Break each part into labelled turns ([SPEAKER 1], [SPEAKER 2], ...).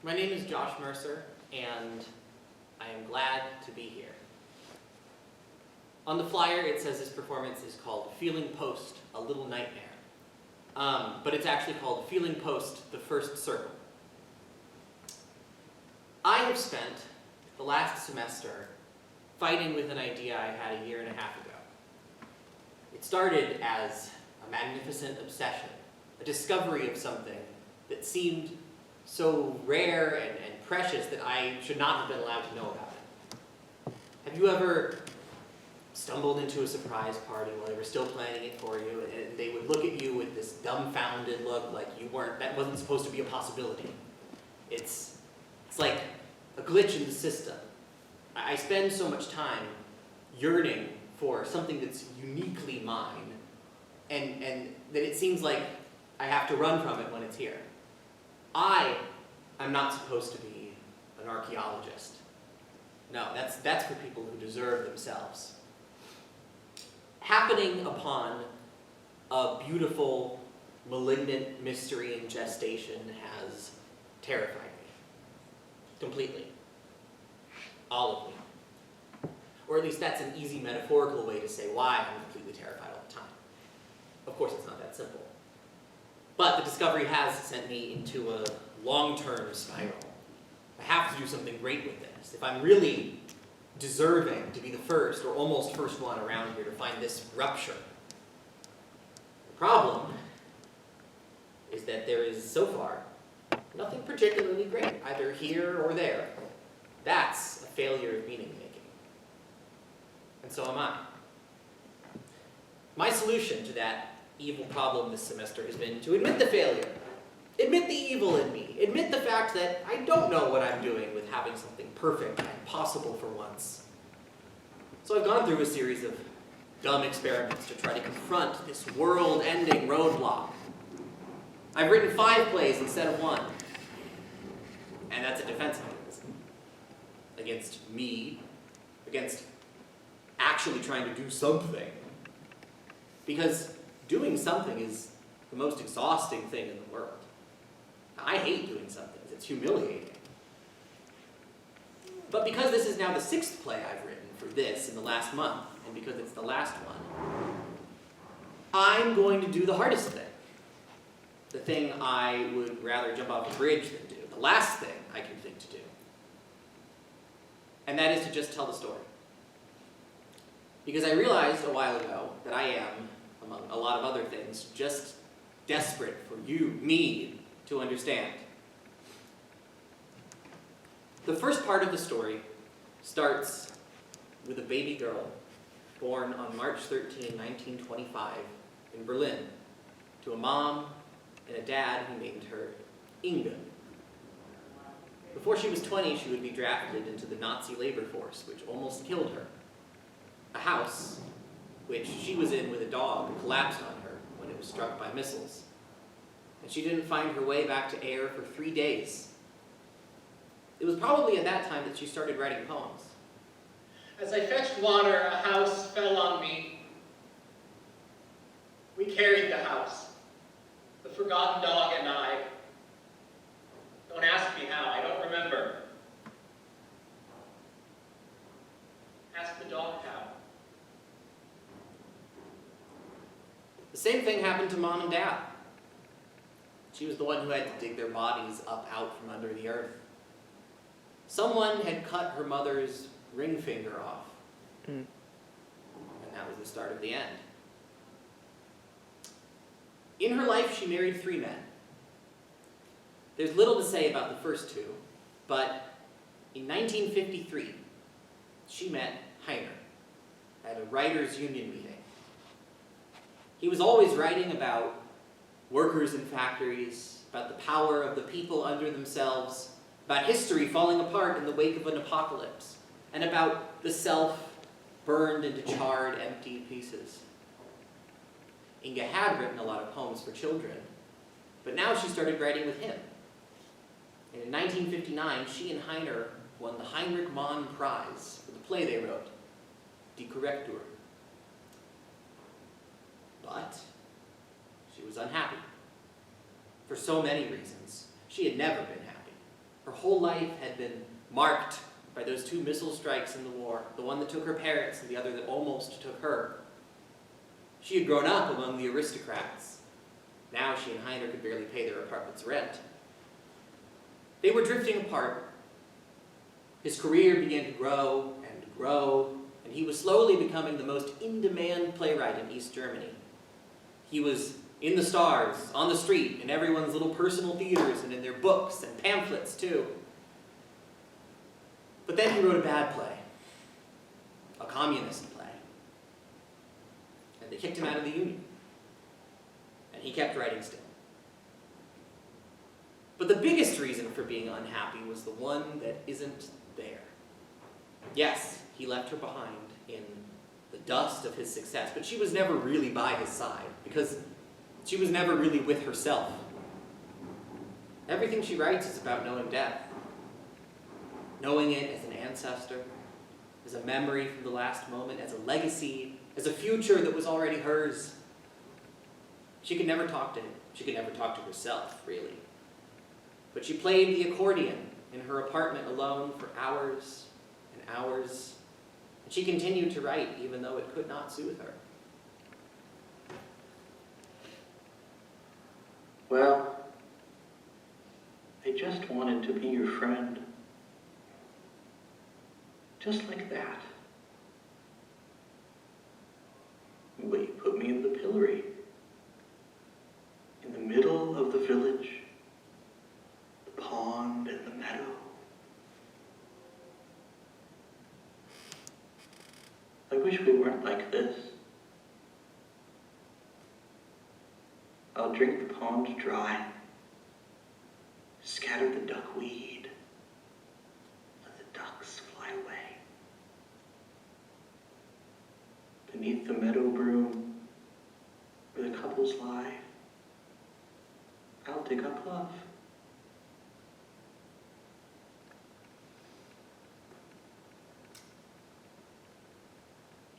[SPEAKER 1] My name is Josh Mercer, and I am glad to be here. On the flyer, it says this performance is called Feeling Post, A Little Nightmare. But it's actually called Feeling Post, The First Circle. I have spent the last semester fighting with an idea I had a year and a half ago. It started as a magnificent obsession, a discovery of something that seemed so rare and precious that I should not have been allowed to know about it. Have you ever stumbled into a surprise party while they were still planning it for you, and they would look at you with this dumbfounded look like that wasn't supposed to be a possibility? It's like a glitch in the system. I spend so much time yearning for something that's uniquely mine, and that it seems like I have to run from it when it's here. I'm not supposed to be an archaeologist. No, that's for people who deserve themselves. Happening upon a beautiful, malignant mystery in gestation has terrified me. Completely. All of me. Or at least that's an easy metaphorical way to say why I'm completely terrified all the time. Of course, it's not that simple. But the discovery has sent me into a long-term spiral. I have to do something great with this. If I'm really deserving to be the first or almost first one around here to find this rupture. The problem is that there is, so far, nothing particularly great, either here or there. That's a failure of meaning-making. And so am I. My solution to that evil problem this semester has been to admit the failure. Admit the evil in me. Admit the fact that I don't know what I'm doing with having something perfect and possible for once. So I've gone through a series of dumb experiments to try to confront this world-ending roadblock. I've written 5 plays instead of 1. And that's a defense mechanism. Against me. Against actually trying to do something. Because doing something is the most exhausting thing in the world. I hate doing something. It's humiliating. But because this is now the 6th play I've written for this in the last month, and because it's the last one, I'm going to do the hardest thing. The thing I would rather jump off a bridge than do. The last thing I can think to do. And that is to just tell the story. Because I realized a while ago that I am, among a lot of other things, just desperate for you, me, to understand. The first part of the story starts with a baby girl born on March 13, 1925 in Berlin to a mom and a dad who named her Inge. Before she was 20, she would be drafted into the Nazi labor force, which almost killed her. A house, which she was in with a dog, collapsed on her when it was struck by missiles. And she didn't find her way back to air for 3 days. It was probably at that time that she started writing poems.
[SPEAKER 2] As I fetched water, a house fell on me. We carried the house, the forgotten dog and I. Don't ask me how, I don't remember. Ask the dog how.
[SPEAKER 1] The same thing happened to Mom and Dad. She was the one who had to dig their bodies up out from under the earth. Someone had cut her mother's ring finger off. And that was the start of the end. In her life, she married 3 men. There's little to say about the first 2, but in 1953, she met Heiner at a writers' union meeting. He was always writing about workers in factories, about the power of the people under themselves, about history falling apart in the wake of an apocalypse, and about the self burned into charred, empty pieces. Inge had written a lot of poems for children, but now she started writing with him. And in 1959, she and Heiner won the Heinrich Mann Prize for the play they wrote, Die Korrektur. But she was unhappy. For so many reasons, she had never been happy. Her whole life had been marked by those 2 missile strikes in the war, the one that took her parents and the other that almost took her. She had grown up among the aristocrats. Now she and Heiner could barely pay their apartment's rent. They were drifting apart. His career began to grow, and he was slowly becoming the most in-demand playwright in East Germany. He was in the stars, on the street, in everyone's little personal theaters, and in their books and pamphlets, too. But then he wrote a bad play, a communist play, and they kicked him out of the union. And he kept writing still. But the biggest reason for being unhappy was the one that isn't there. Yes, he left her behind in the dust of his success, but she was never really by his side, because she was never really with herself. Everything she writes is about knowing death. Knowing it as an ancestor, as a memory from the last moment, as a legacy, as a future that was already hers. She could never talk to him. She could never talk to herself, really. But she played the accordion in her apartment alone for hours and hours, and she continued to write even though it could not soothe her.
[SPEAKER 3] Well, I just wanted to be your friend. Just like that. But you put me in the pillory. In the middle of the village. The pond and the meadow. I wish we weren't like this. I'll drink the pond dry. Scatter the duckweed. Let the ducks fly away. Beneath the meadow broom, where the couples lie, I'll dig up love.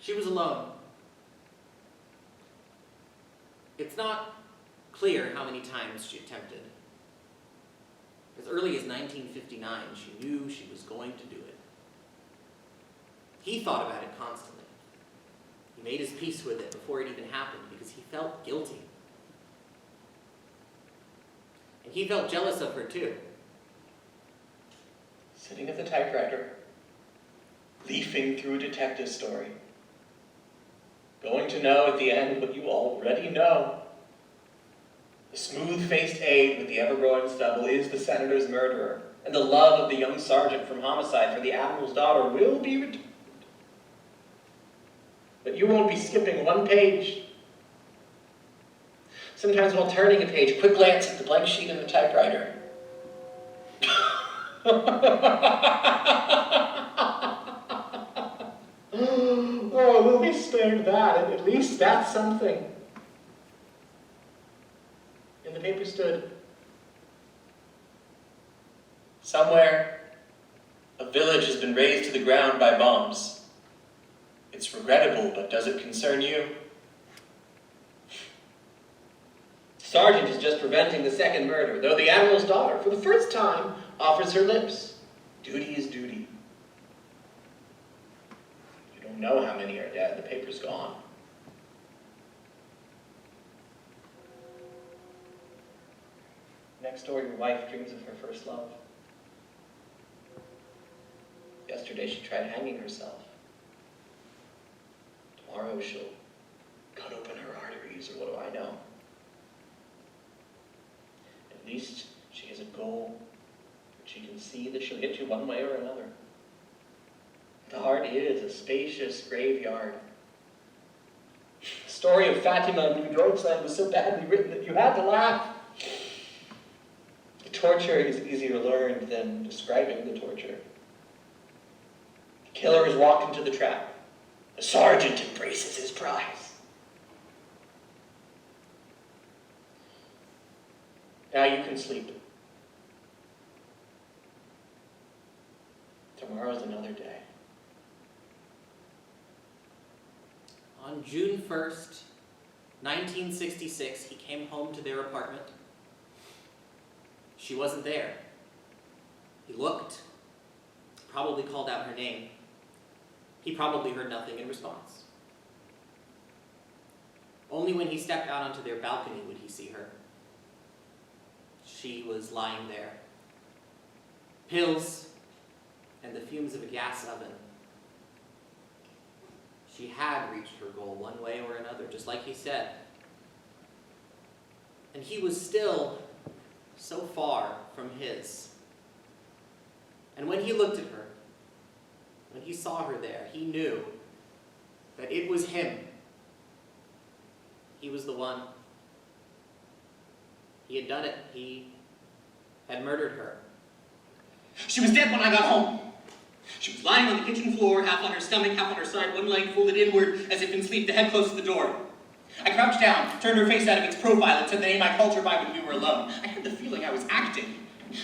[SPEAKER 1] She was alone. It's not clear how many times she attempted. As early as 1959, she knew she was going to do it. He thought about it constantly. He made his peace with it before it even happened because he felt guilty. And he felt jealous of her too.
[SPEAKER 2] Sitting at the typewriter, leafing through a detective story, going to know at the end what you already know. The smooth-faced aide with the ever-growing stubble is the senator's murderer, and the love of the young sergeant from homicide for the admiral's daughter will be returned. But you won't be skipping one page. Sometimes while turning a page, quick glance at the blank sheet in the typewriter. Oh, we'll be spared that. At least that's something. And the paper stood. Somewhere, a village has been razed to the ground by bombs. It's regrettable, but does it concern you? Sergeant is just preventing the second murder, though the admiral's daughter, for the first time, offers her lips. Duty is duty. You don't know how many are dead. The paper's gone. Next door, your wife dreams of her first love. Yesterday, she tried hanging herself. Tomorrow, she'll cut open her arteries, or what do I know? At least she has a goal. She can see that she'll get you one way or another. The heart is a spacious graveyard. The story of Fatima in New Deutschland was so badly written that you had to laugh. The torture is easier learned than describing the torture. The killer is walked into the trap. The sergeant embraces his prize. Now you can sleep. Tomorrow's another day.
[SPEAKER 1] On June 1st, 1966, he came home to their apartment. She wasn't there. He looked, probably called out her name. He probably heard nothing in response. Only when he stepped out onto their balcony would he see her. She was lying there. Pills and the fumes of a gas oven. She had reached her goal one way or another, just like he said. And he was still so far from his. And when he looked at her, when he saw her there, he knew that it was him. He was the one. He had done it. He had murdered her.
[SPEAKER 2] She was dead when I got home. She was lying on the kitchen floor, half on her stomach, half on her side, one leg folded inward, as if in sleep, the head close to the door. I crouched down, turned her face out of its profile, and said the name I called her by when we were alone. I had the feeling I was acting.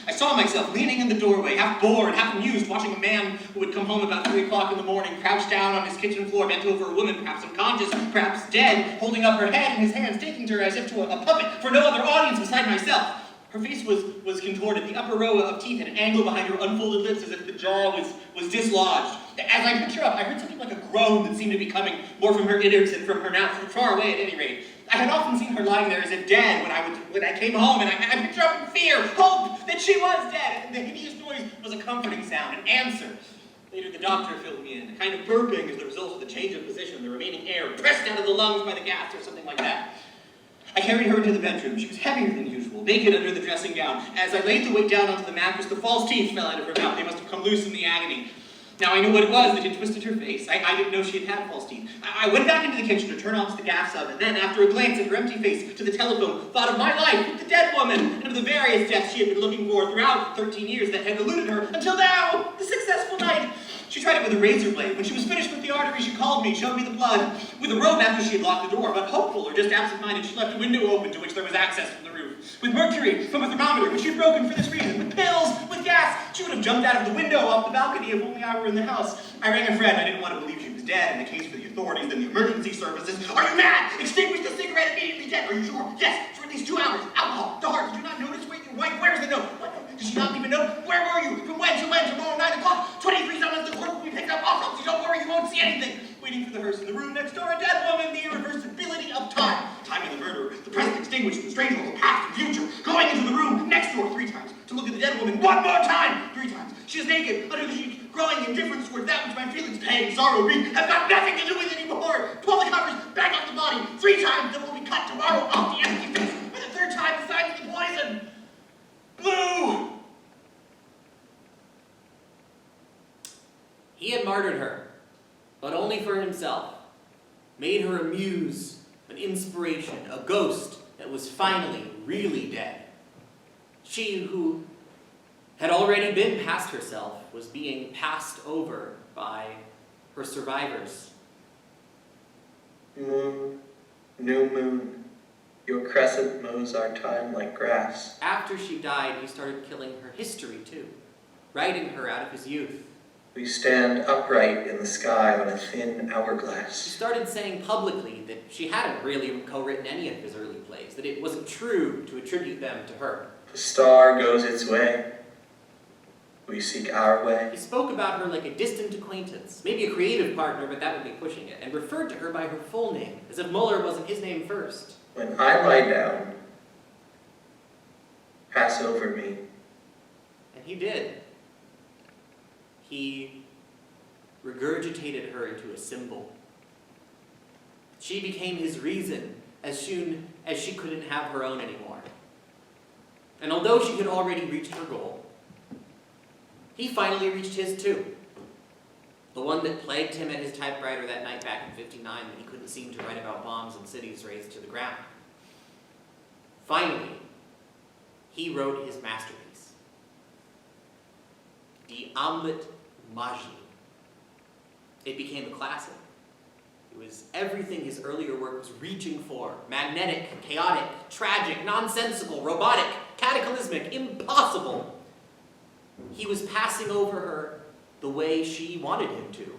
[SPEAKER 2] I saw myself leaning in the doorway, half bored, half amused, watching a man who would come home about 3 o'clock in the morning, crouched down on his kitchen floor, bent over a woman, perhaps unconscious, perhaps dead, holding up her head in his hands, taking to her as if to a puppet, for no other audience beside myself. Her face was contorted. The upper row of teeth had an angle behind her unfolded lips as if the jaw was dislodged. As I picked her up, I heard something like a groan that seemed to be coming more from her innards than from her mouth, far away at any rate. I had often seen her lying there as if dead when I came home, and I picked her up in fear, hope that she was dead, and the hideous noise was a comforting sound, an answer. Later, the doctor filled me in, a kind of burping as the result of the change of position, the remaining air pressed out of the lungs by the gas or something like that. I carried her into the bedroom. She was heavier than usual, naked under the dressing gown. As I laid the weight down onto the mattress, the false teeth fell out of her mouth. They must have come loose in the agony. Now I knew what it was that had twisted her face. I didn't know she had false teeth. I went back into the kitchen to turn off the gas oven, and then, after a glance at her empty face to the telephone, thought of my life with the dead woman, and of the various deaths she had been looking for throughout the 13 years that had eluded her, until now, the successful night. She tried it with a razor blade. When she was finished with the artery, she called me, showed me the blood, with a rope after she had locked the door, but hopeful or just absent-minded, she left a window open to which there was access from the roof. With mercury from a thermometer, which she had broken for this reason, with pills, with gas, she would have jumped out of the window off the balcony if only I were in the house. I rang a friend. I didn't want to believe she was dead. In the case for the authorities, then the emergency services. Are you mad? Extinguish the cigarette immediately. Dead. Are you sure? Yes, for at least 2 hours. Alcohol. The heart. Did you not notice? Wait, your wife. Where's the note? What? Did she not even know? Where were you? From when to when? Tomorrow 9 o'clock. 23 summons. The court will be picked up. Autopsy. Don't worry. You won't see anything. Waiting for the hearse in the room next door. A dead woman. The irreversibility of time. Time of the murderer. The present extinguished. The strange world. The past and future. Going into the room next door 3 times. To look at the dead woman 1 more time. 3 times. She is naked. Under the sheet. Growing indifference toward that which my feelings, pain, sorrow, grief, have got nothing to do with anymore. Pull the covers back off the body 3 times. Then will be cut tomorrow off the empty face. For the 3rd time, the sign of the poison. Blue.
[SPEAKER 1] He had martyred her, but only for himself. Made her a muse, an inspiration, a ghost that was finally really dead. She who had already been past herself was being passed over by her survivors.
[SPEAKER 3] Moon, new moon, your crescent mows our time like grass.
[SPEAKER 1] After she died, he started killing her history too, writing her out of his youth.
[SPEAKER 3] We stand upright in the sky on a thin
[SPEAKER 1] He
[SPEAKER 3] hourglass.
[SPEAKER 1] started saying publicly that she hadn't really co-written any of his early plays, that it wasn't true to attribute them to her.
[SPEAKER 3] The star goes its way. We seek our way.
[SPEAKER 1] He spoke about her like a distant acquaintance, maybe a creative partner, but that would be pushing it, and referred to her by her full name, as if Müller wasn't his name first.
[SPEAKER 3] When I lie down, pass over me.
[SPEAKER 1] And he did. He regurgitated her into a symbol. She became his reason as soon as she couldn't have her own anymore. And although she had already reached her goal, he finally reached his too. The one that plagued him at his typewriter that night back in '59 when he couldn't seem to write about bombs and cities razed to the ground. Finally, he wrote his masterpiece, Die Omelette Magie. It became a classic. It was everything his earlier work was reaching for. Magnetic, chaotic, tragic, nonsensical, robotic, cataclysmic, impossible. He was passing over her the way she wanted him to.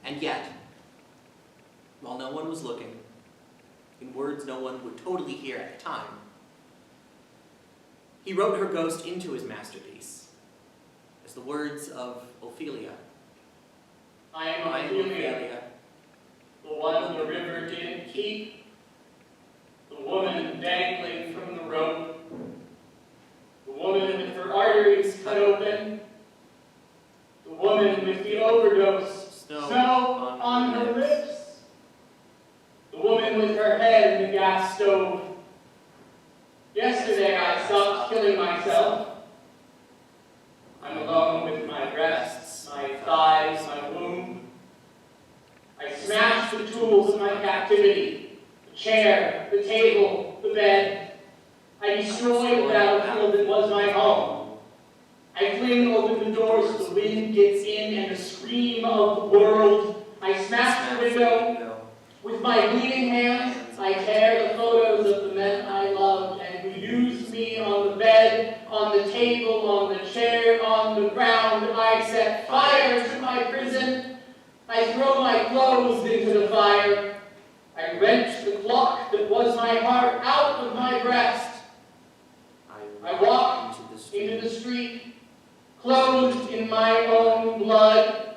[SPEAKER 1] And yet, while no one was looking, in words no one would totally hear at the time, He wrote her ghost into his masterpiece, as the words of Ophelia.
[SPEAKER 4] I am Ophelia, the one the river didn't keep, the woman dangling from the rope, the woman with her arteries cut open, the woman with the overdose, snow on her lips, the woman with her head in the gas stove. Yesterday I stopped killing myself. I'm alone with my breasts, my thighs, my womb. I smashed the tools of my captivity, the chair, the table, the bed. I destroyed the battlefield that was my home. I fling open the doors so the wind gets in and the scream of the world. I smash the window. With my bleeding hands, I tear the photos of the men I loved and who used me on the bed, on the table, on the chair, on the ground. I set fire to my prison. I throw my clothes into the fire. I wrench the clock that was my heart out of my breast. I walk into the street, clothed in my own blood.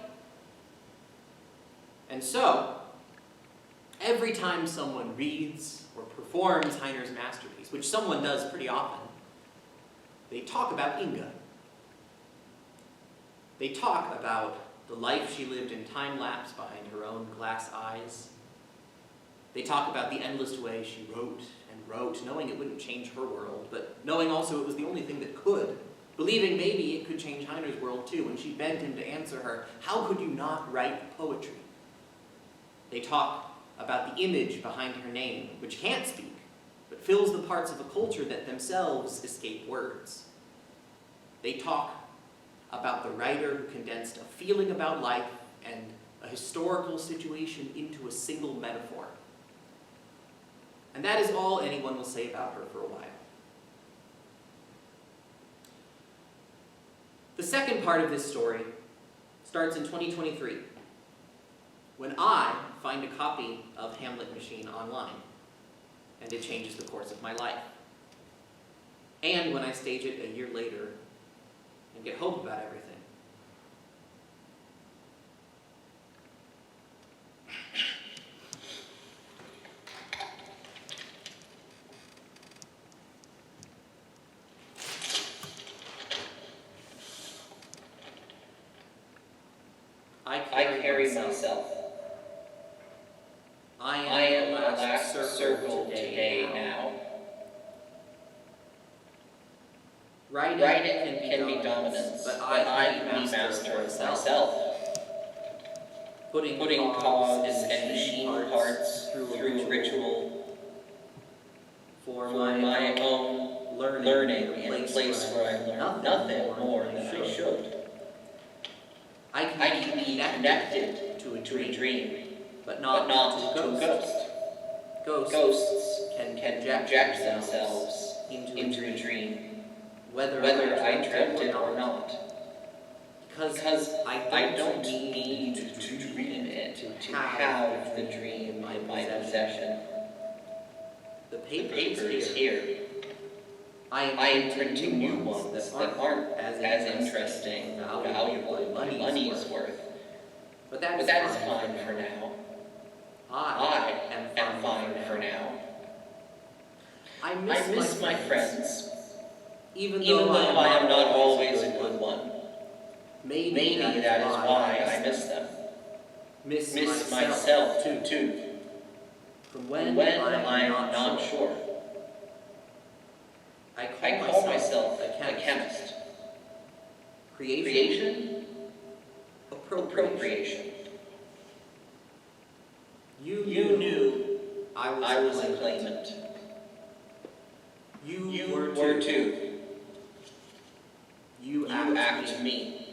[SPEAKER 1] And so, every time someone reads or performs Heiner's masterpiece, which someone does pretty often, they talk about Inge. They talk about the life she lived in time-lapse behind her own glass eyes. They talk about the endless way she wrote and wrote, knowing it wouldn't change her world, but knowing also it was the only thing that could, believing maybe it could change Heiner's world too, when she begged him to answer her, how could you not write poetry? They talk about the image behind her name, which can't speak, but fills the parts of a culture that themselves escape words. They talk about the writer who condensed a feeling about life and a historical situation into a single metaphor. And that is all anyone will say about her for a while. The second part of this story starts in 2023, when I find a copy of Hamlet Machine online, and it changes the course of my life. And when I stage it a year later and get hope about everything.
[SPEAKER 2] I carry myself. I am the last circle today now. Writing can be dominance, but I can be master myself. Putting cogs and machine parts through ritual for my own learning in a place where I learn nothing more than I should. I can be connected to a dream, but not to a ghost. Ghosts can project themselves into a dream, whether I dreamt it or not. Because I don't need to dream it to have the dream in my possession. The paper is here. I am printing new ones that aren't as interesting, valuable, money's worth. But that is fine for now. I am fine for now. I miss my friends, even though I am not always a good one. Maybe that is why I miss them. Miss myself too. From when I'm not sure. I call myself a chemist. Creation? Appropriation. You knew I was a claimant. You were too. You act me.